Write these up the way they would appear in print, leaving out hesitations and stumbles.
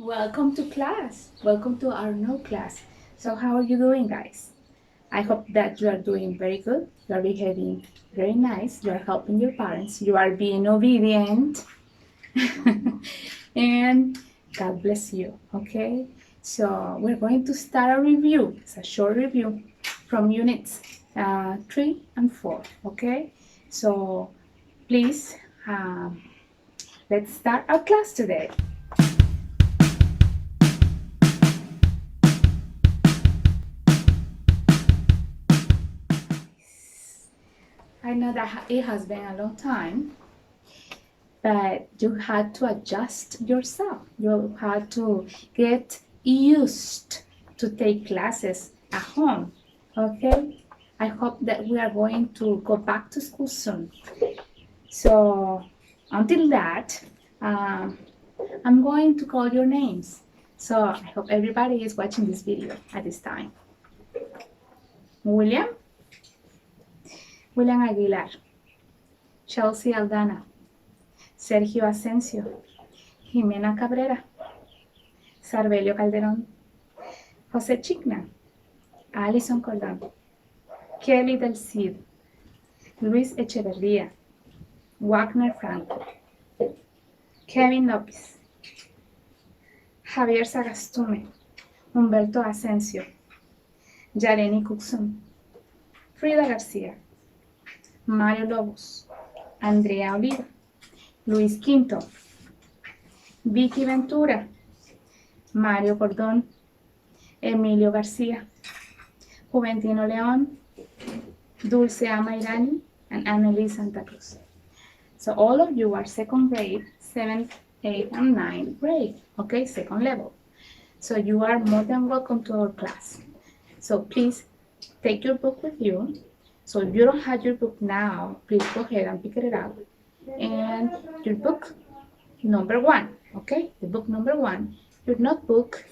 Welcome to class. Welcome to our new class. So how are you doing, guys? I hope that you are doing very good. You are behaving very nice. You are helping your parents. You are being obedient. And God bless you, okay? So we're going to start a review. It's a short review from units 3 and 4, okay? So please, let's start our class today. I know that it has been a long time, but you had to adjust yourself. You had to get used to take classes at home. Okay? I hope that we are going to go back to school soon. So, until that, I'm going to call your names. So, I hope everybody is watching this video at this time. William Aguilar, Chelsea Aldana, Sergio Asensio, Jimena Cabrera, Sarbelio Calderón, José Chigna, Alison Cordón, Kelly del Cid, Luis Echeverría, Wagner Franco, Kevin López, Javier Sagastume, Humberto Asensio, Yareni Cuxon, Frida García, Mario Lobos, Andrea Oliva, Luis Quinto, Vicky Ventura, Mario Cordón, Emilio García, Juventino León, Dulce Amairani, and Annalise Santa Cruz. So all of you are second grade, 7th, 8th, and 9th grade, okay, second level. So you are more than welcome to our class. So please take your book with you. So if you don't have your book now, please go ahead and pick it up. And your book number 1, okay, the book number 1, your notebook,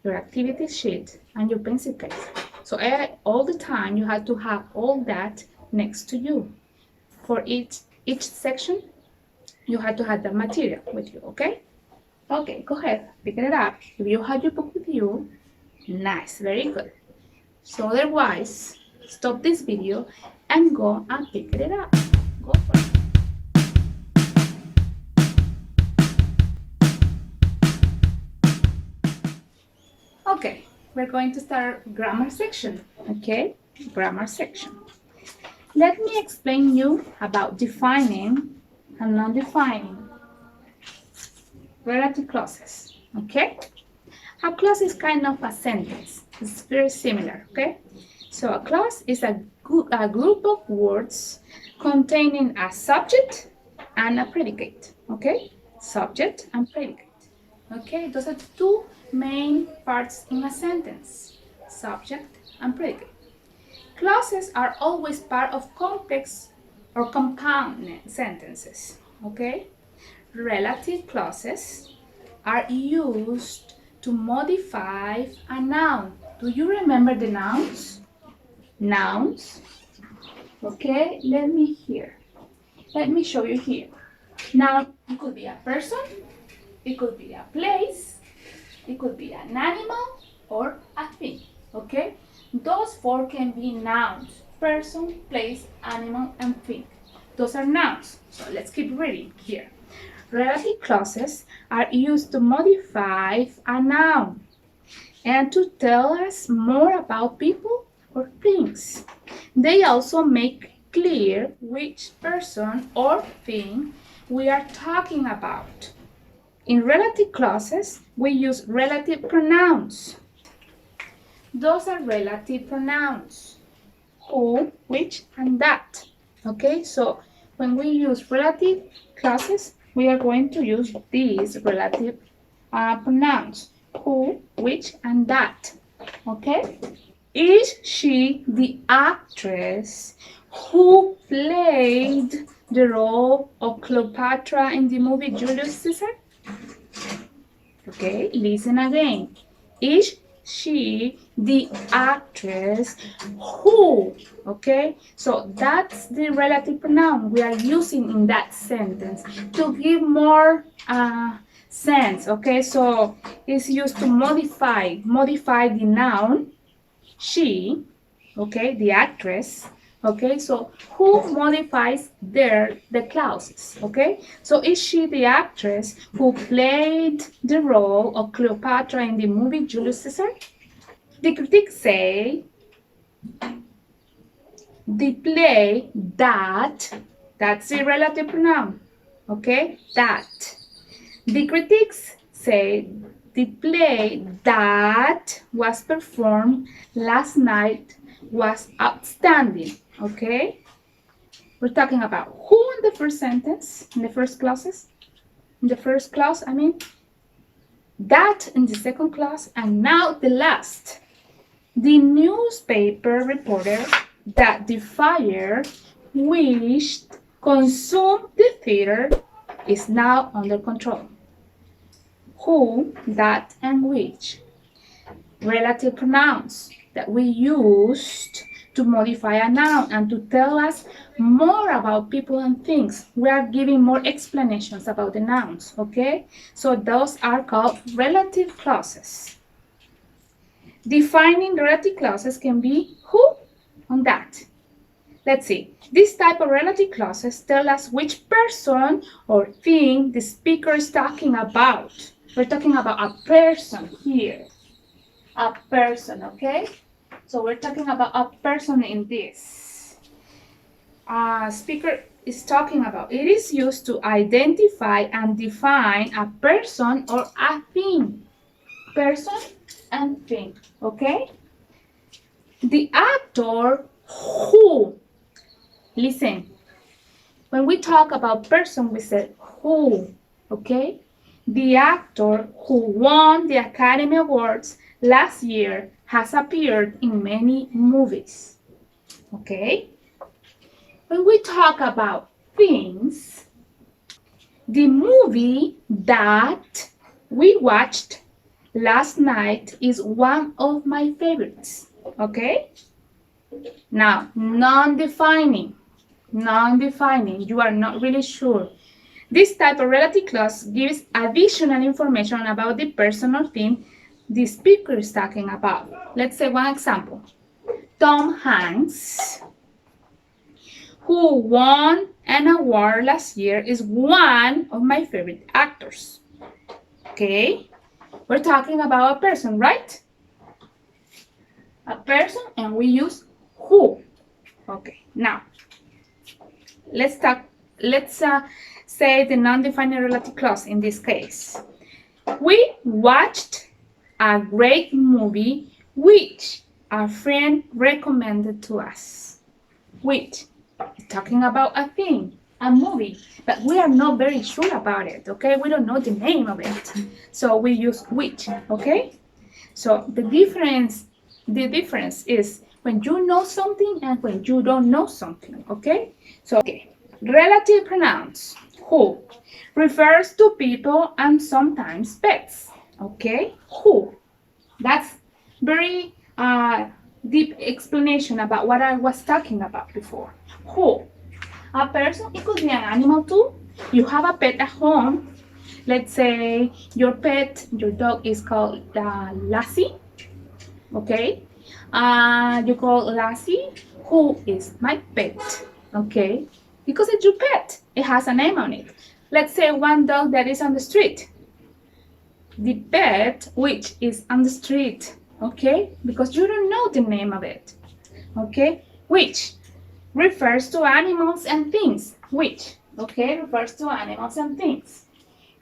your activity sheet, and your pencil case. So all the time you have to have all that next to you. For each section, you have to have the material with you, okay? Okay, go ahead, pick it up. If you have your book with you, nice, very good. So otherwise, stop this video and go and pick it up. Go for it. Okay, we're going to start grammar section, okay? Grammar section. Let me explain you about defining and non-defining relative clauses, okay? A clause is kind of a sentence. It's very similar, okay? So a clause is a group of words containing a subject and a predicate, okay? Subject and predicate, okay? Those are the two main parts in a sentence, subject and predicate. Clauses are always part of complex or compound sentences, okay? Relative clauses are used to modify a noun. Do you remember the nouns? Nouns. Okay, let me show you here. Now, it could be a person, it could be a place, it could be an animal or a thing, okay? Those 4 can be nouns: person, place, animal, and thing. Those are nouns. So let's keep reading here. Relative clauses are used to modify a noun and to tell us more about people or things. They also make clear which person or thing we are talking about. In relative clauses, we use relative pronouns. Those are relative pronouns: who, which, and that. Okay, so when we use relative clauses, we are going to use these relative pronouns: who, which, and that. Okay? Is she the actress who played the role of Cleopatra in the movie Julius Caesar? Okay, listen again. Is she the actress who? Okay, so that's the relative pronoun we are using in that sentence to give more Sense, okay? So it's used to modify the noun, she, okay, the actress, okay? So who modifies the clauses, okay? So is she the actress who played the role of Cleopatra in the movie Julius Caesar? The critics say the play that's a relative pronoun, okay? That. The critics say the play that was performed last night was outstanding, okay? We're talking about who in the first sentence, in the first clauses, in the first clause, I mean, that in the second clause, and now the last. The newspaper reporter that the fire which consumed the theater is now under control. Who, that, and which. Relative pronouns that we used to modify a noun and to tell us more about people and things. We are giving more explanations about the nouns, okay? So those are called relative clauses. Defining relative clauses can be who and that. Let's see. This type of relative clauses tell us which person or thing the speaker is talking about. We're talking about a person here. A person, okay? So we're talking about a person in this. Speaker is talking about. It is used to identify and define a person or a thing. Person and thing, okay? The actor who. Listen, when we talk about person, we say who, okay? The actor who won the Academy Awards last year has appeared in many movies, okay? When we talk about things, the movie that we watched last night is one of my favorites, okay? Now, non-defining, you are not really sure. This type of relative clause gives additional information about the person or thing the speaker is talking about. Let's say one example. Tom Hanks, who won an award last year, is one of my favorite actors. Okay? We're talking about a person, right? A person, and we use who. Okay, now let's say the non-defining relative clause in this case. We watched a great movie which a friend recommended to us. Which is talking about a thing, a movie, but we are not very sure about it, okay? We don't know the name of it. So we use which, okay? So the difference is when you know something and when you don't know something, okay? So, okay, relative pronouns. Who refers to people and sometimes pets, okay? Who. That's very deep explanation about what I was talking about before. Who. A person, it could be an animal too. You have a pet at home. Let's say your pet, your dog is called Lassie. Okay? You call Lassie, who is my pet. Okay? Because it's your pet. It has a name on it. Let's say one dog that is on the street. The pet which is on the street. Okay? Because you don't know the name of it. Okay? Which refers to animals and things. Which, okay, refers to animals and things.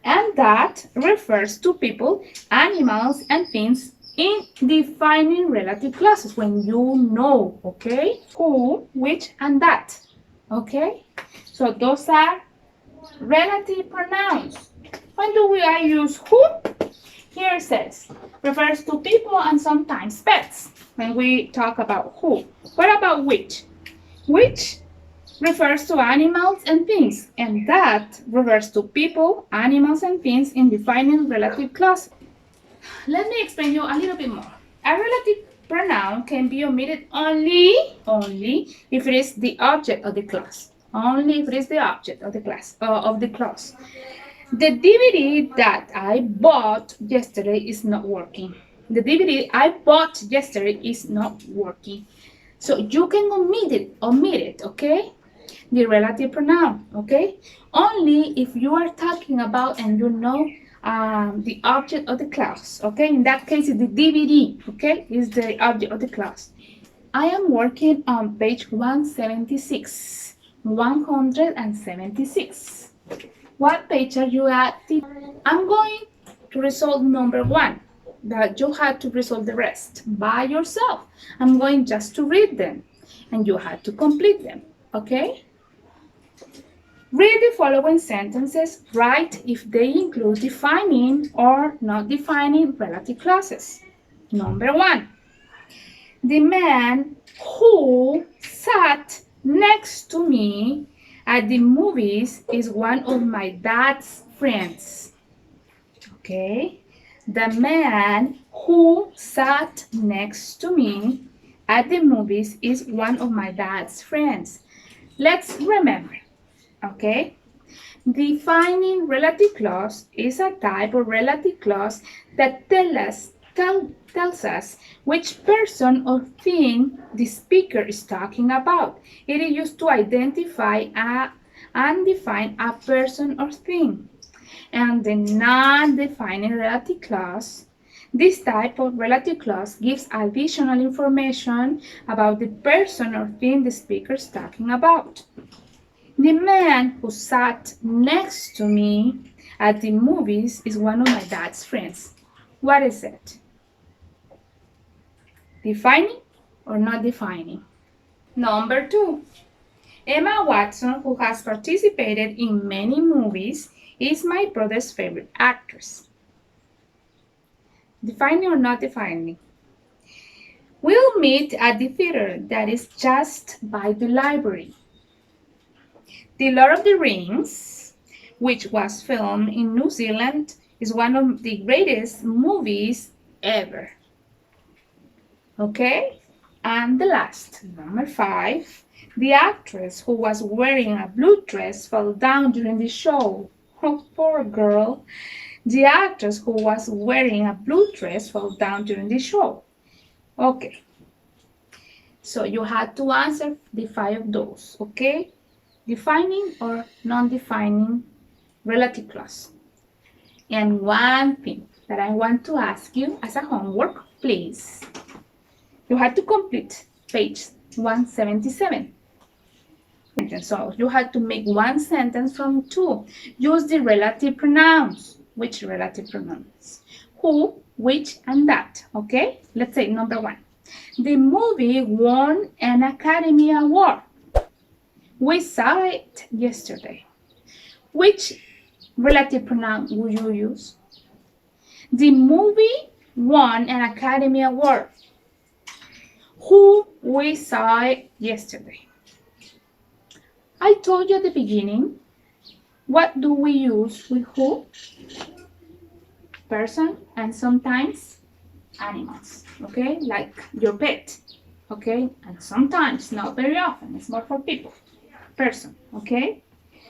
And that refers to people, animals, and things in defining relative clauses when you know, okay? Who, which, and that. Okay? So those are relative pronouns. When do I use who? Here it says, refers to people and sometimes pets when we talk about who. What about which? Which refers to animals and things, and that refers to people, animals, and things in defining relative clauses. Let me explain you a little bit more. A relative pronoun can be omitted only if it is the object of the clause. Only if it is the object of the class of the clause. The DVD that I bought yesterday is not working. The DVD I bought yesterday is not working. So you can omit it, okay? The relative pronoun, okay? Only if you are talking about and you know the object of the clause, okay? In that case, the DVD, okay, is the object of the clause. I am working on page 176. 176. What page are you at? I'm going to resolve number one, but you had to resolve the rest by yourself. I'm going just to read them, and you had to complete them, okay? Read the following sentences, write if they include defining or not defining relative clauses. Number one, the man who sat next to me at the movies is one of my dad's friends. Okay? The man who sat next to me at the movies is one of my dad's friends. Let's remember, okay? Defining relative clause is a type of relative clause that tells us which person or thing the speaker is talking about. It is used to identify and define a person or thing. And the non-defining relative clause, this type of relative clause gives additional information about the person or thing the speaker is talking about. The man who sat next to me at the movies is one of my dad's friends. What is it? Defining or not defining? Number two, Emma Watson, who has participated in many movies, is my brother's favorite actress. Defining or not defining? We'll meet at the theater that is just by the library. The Lord of the Rings, which was filmed in New Zealand, is one of the greatest movies ever. Okay? And the last, number five, the actress who was wearing a blue dress fell down during the show. Oh, poor girl. The actress who was wearing a blue dress fell down during the show. Okay. So you had to answer the five of those, okay? Defining or non-defining relative clause. And one thing that I want to ask you as a homework, please. You had to complete page 177. So you had to make one sentence from two. Use the relative pronouns. Which relative pronouns? Who, which, and that. Okay? Let's say number one. The movie won an Academy Award. We saw it yesterday. Which relative pronoun would you use? The movie won an Academy Award. Who we saw it yesterday. I told you at the beginning, what do we use with who? Person and sometimes animals, okay? Like your pet, okay? And sometimes, not very often, it's more for people. Person, okay?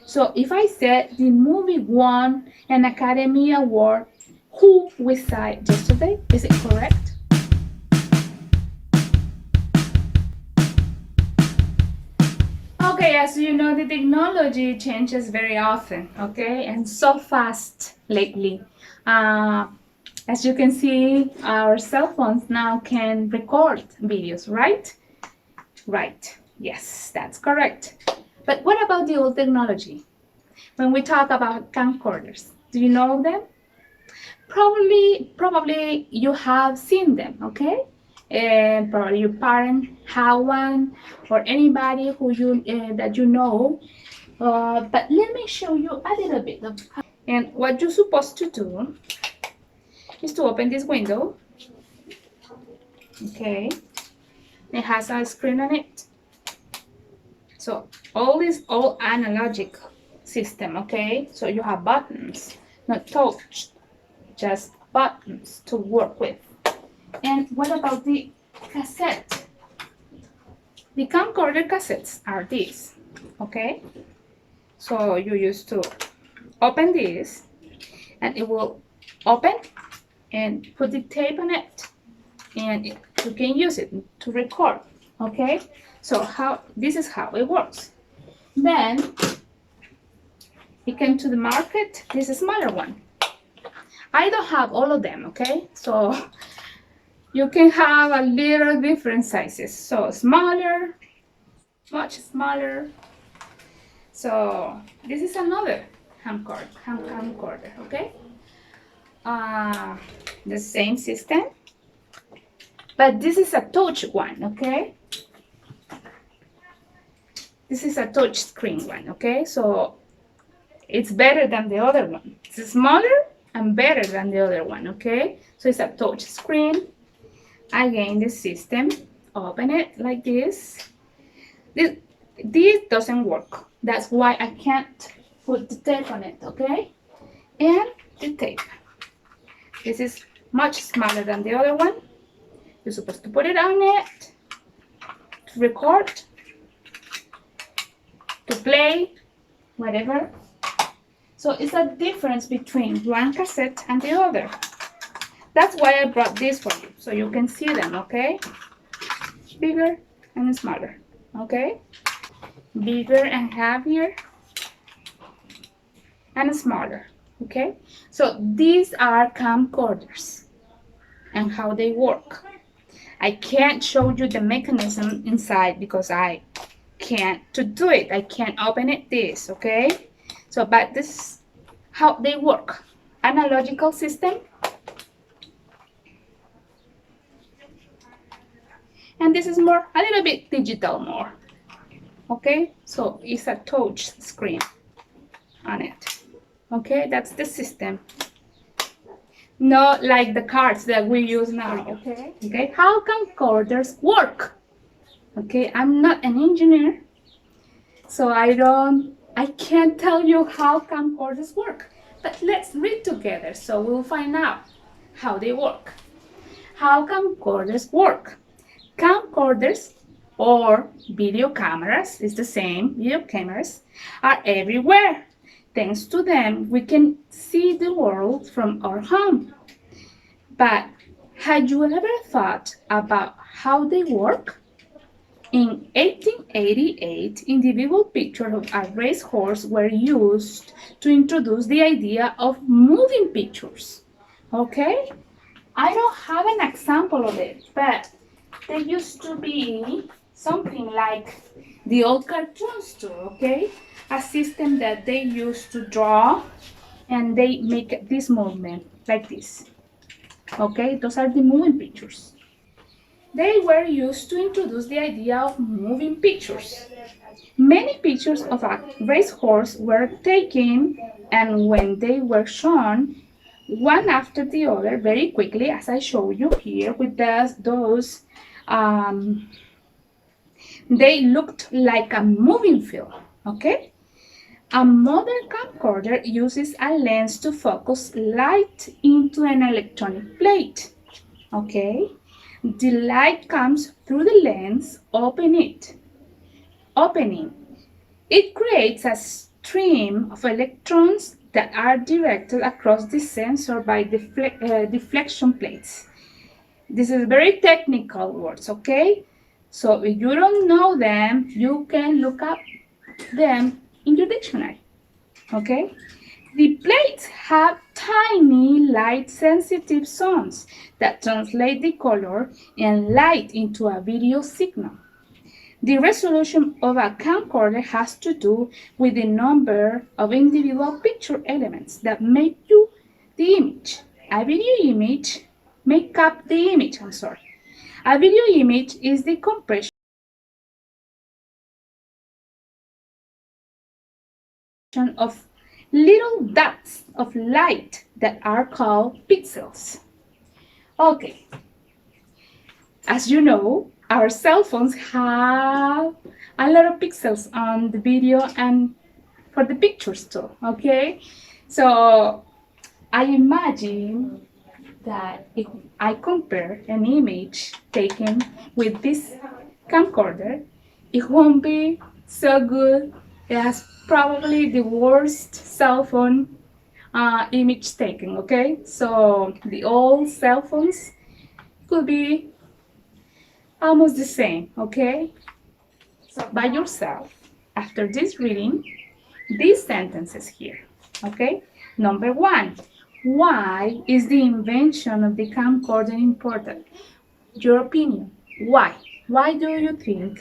So if I said the movie won an Academy Award, who we saw it yesterday, is it correct? Okay, as you know, the technology changes very often, okay, and so fast lately. As you can see, our cell phones now can record videos, right? Right, yes, that's correct. But what about the old technology? When we talk about camcorders, do you know them? Probably you have seen them, okay? And probably your parent have one, or anybody who you that you know. But let me show you a little bit of. And what you're supposed to do is to open this window. Okay, it has a screen on it. So all is all analogic system. Okay, so you have buttons, not touch, just buttons to work with. And what about the cassette? The camcorder cassettes are these, okay? So you used to open this and it will open and put the tape on it, and you can use it to record. Okay, so this is how it works. Then it came to the market, this smaller one. I don't have all of them, okay? So you can have a little different sizes. So smaller, much smaller. So this is another camcorder, okay? The same system, but this is a touch one, okay? This is a touch screen one, okay? So it's better than the other one. It's smaller and better than the other one, okay? So it's a touch screen. Again, the system, open it like this. This doesn't work. That's why I can't put the tape on it, okay? And the tape. This is much smaller than the other one. You're supposed to put it on it to record, to play, whatever. So it's a difference between one cassette and the other. That's why I brought this for you, so you can see them, okay? Bigger and smaller, okay? Bigger and heavier and smaller, okay? So these are camcorders and how they work. I can't show you the mechanism inside because I can't to do it. I can't open it this, okay? So, but this is how they work. Analogical system. And this is more, a little bit digital more. Okay, so it's a touch screen on it. Okay, that's the system. Not like the cards that we use now. Okay, how camcorders work? Okay, I'm not an engineer, so I can't tell you how camcorders work. But let's read together so we'll find out how they work. How camcorders work. Camcorders or video cameras, is the same, video cameras, are everywhere. Thanks to them, we can see the world from our home. But had you ever thought about how they work? In 1888, individual pictures of a racehorse were used to introduce the idea of moving pictures. Okay? I don't have an example of it, but there used to be something like the old cartoons too, okay? A system that they used to draw and they make this movement like this. Okay, those are the moving pictures. They were used to introduce the idea of moving pictures. Many pictures of a racehorse were taken, and when they were shown, one after the other, very quickly, as I show you here with those, they looked like a moving film, okay? A modern camcorder uses a lens to focus light into an electronic plate, okay? The light comes through the lens, opening. It creates a stream of electrons that are directed across the sensor by deflection plates. This is very technical words, okay? So if you don't know them, you can look up them in your dictionary, okay? The plates have tiny light-sensitive zones that translate the color and light into a video signal. The resolution of a camcorder has to do with the number of individual picture elements that make you the image. A video image make up the image, A video image is the compression of little dots of light that are called pixels. Okay, as you know, our cell phones have a lot of pixels on the video and for the pictures too, okay? So I imagine that if I compare an image taken with this camcorder, it won't be so good. It has probably the worst cell phone image taken, okay? So the old cell phones could be almost the same, okay? So by yourself, after this reading, these sentences here, okay? Number one, why is the invention of the camcorder important? Your opinion, why? Why do you think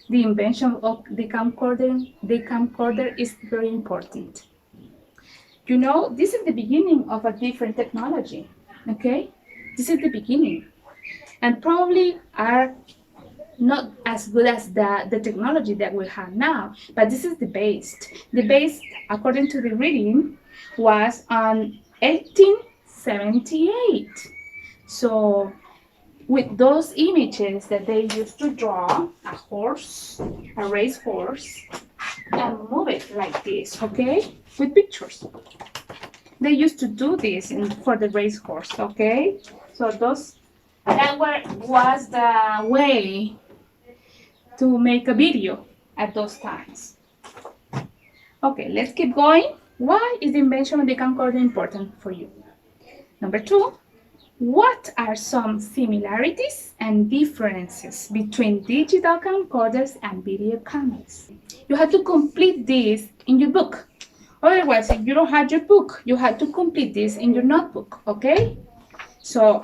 the invention of the camcorder is very important? You know, this is the beginning of a different technology, okay? This is the beginning. And probably are not as good as the technology that we have now, but this is the base. The base, according to the reading, was on 1878. So with those images that they used to draw a horse, a race horse, and move it like this, okay, with pictures. They used to do this for the race horse, okay. So that was the way to make a video at those times. Okay, let's keep going. Why is the invention of the camcorder important for you? Number two, what are some similarities and differences between digital camcorders and video cameras? You have to complete this in your book. Otherwise, if you don't have your book, you have to complete this in your notebook, okay? So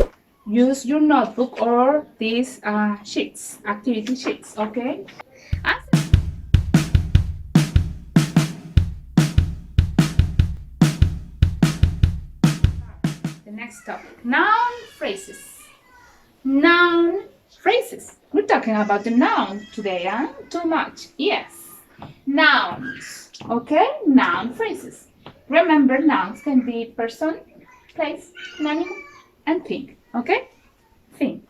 use your notebook or these sheets, activity sheets, okay? The next topic, noun phrases. Noun phrases. We're talking about the noun today, huh? Too much. Yes. Nouns. Okay? Noun phrases. Remember, nouns can be person, place, animal, and thing. Okay? Thing.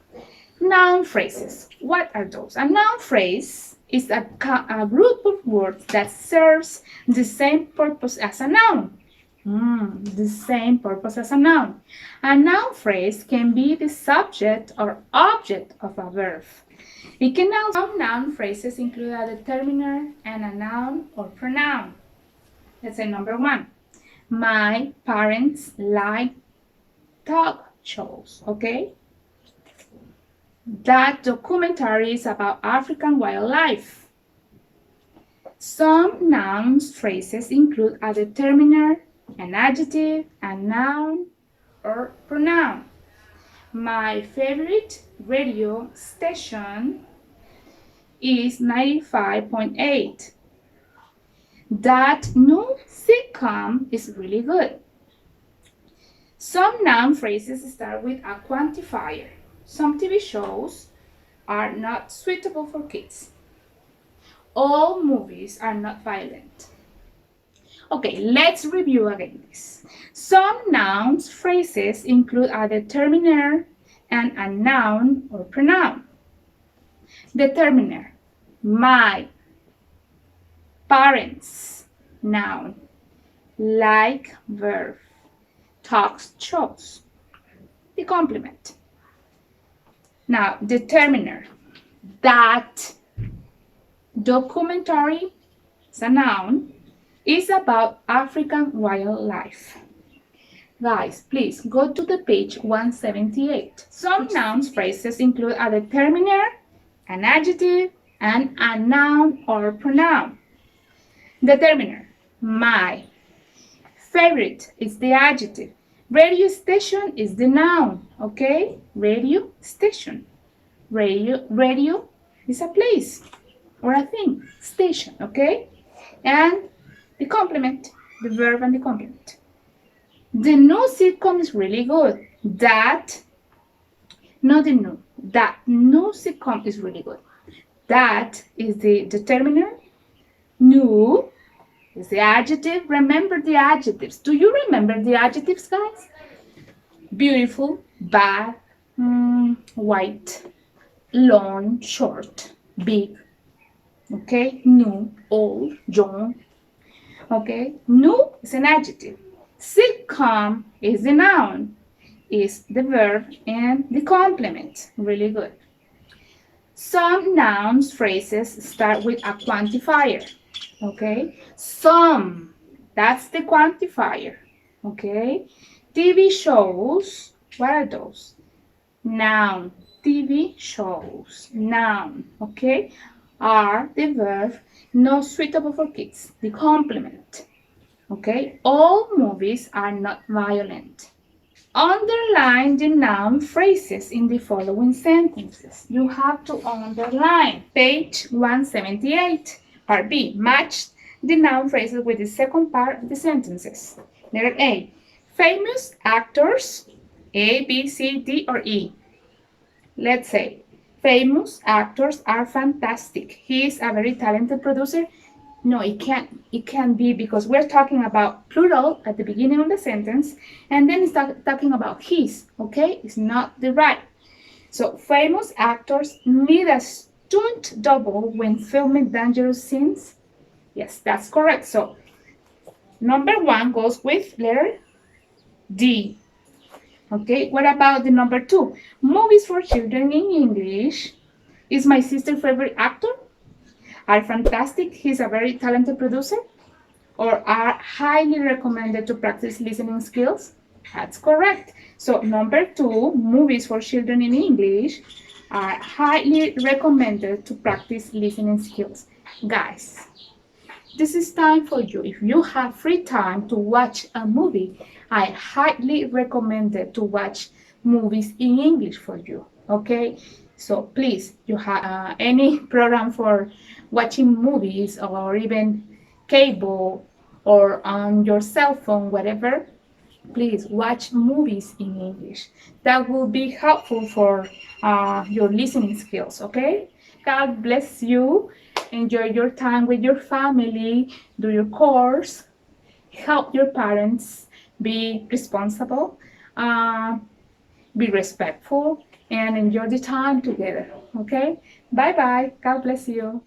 Noun phrases. What are those? A noun phrase is a group of words that serves the same purpose as a noun. The same purpose as a noun. A noun phrase can be the subject or object of a verb. It can also, some noun phrases include a determiner and a noun or pronoun. Let's say number one. My parents like talk shows, okay? That documentary is about African wildlife. Some noun phrases include a determiner, an adjective, a noun, or pronoun. My favorite radio station is 95.8. That new sitcom is really good. Some noun phrases start with a quantifier. Some TV shows are not suitable for kids. All movies are not violent. Okay, let's review again this. Some noun phrases include a determiner and a noun or pronoun. Determiner, my parents, noun. Like, verb. Talks, shows. The complement. Now, determiner, that documentary is a noun, is about African wildlife. Guys, please go to the page 178. Some noun phrases include a determiner, an adjective, and a noun or pronoun. Determiner, my. Favorite is the adjective. Radio station is the noun, okay? Radio station. Radio is a place or a thing. Station, okay? And the complement, the verb and the complement. The new sitcom is really good. That new sitcom is really good. That is the determiner. New is the adjective. Remember the adjectives. Do you remember the adjectives, guys? Beautiful, bad, white, long, short, big. Okay, new, old, young. Okay, new is an adjective. Sitcom is the noun, is the verb, and the complement. Really good. Some noun phrases start with a quantifier. Okay, some, that's the quantifier. Okay? TV shows, what are those? Noun. TV shows. Noun. Okay? Are the verb not suitable for kids. The complement. Okay? All movies are not violent. Underline the noun phrases in the following sentences. You have to underline. Page 178. Part B. Match the noun phrases with the second part of the sentences. Letter A. Famous actors. A, B, C, D, or E. Let's say, famous actors are fantastic. He is a very talented producer. No, it can't. It can't be because we're talking about plural at the beginning of the sentence, and then it's talking about his. Okay, it's not the right. So famous actors need a stunt double when filming dangerous scenes. Yes, that's correct. So number one goes with letter D. Okay, what about the number two? Movies for children in English. Is my sister's favorite actor? Are fantastic. He's a very talented producer. Or are highly recommended to practice listening skills? That's correct. So number two, movies for children in English are highly recommended to practice listening skills. Guys, this is time for you. If you have free time to watch a movie, I highly recommend it to watch movies in English for you. Okay? So please, you have any program for watching movies or even cable or on your cell phone, whatever, please watch movies in English. That will be helpful for your listening skills, okay? God bless you. Enjoy your time with your family, do your course, help your parents, be responsible, uh, be respectful, and enjoy the time together, okay? Bye bye. God bless you.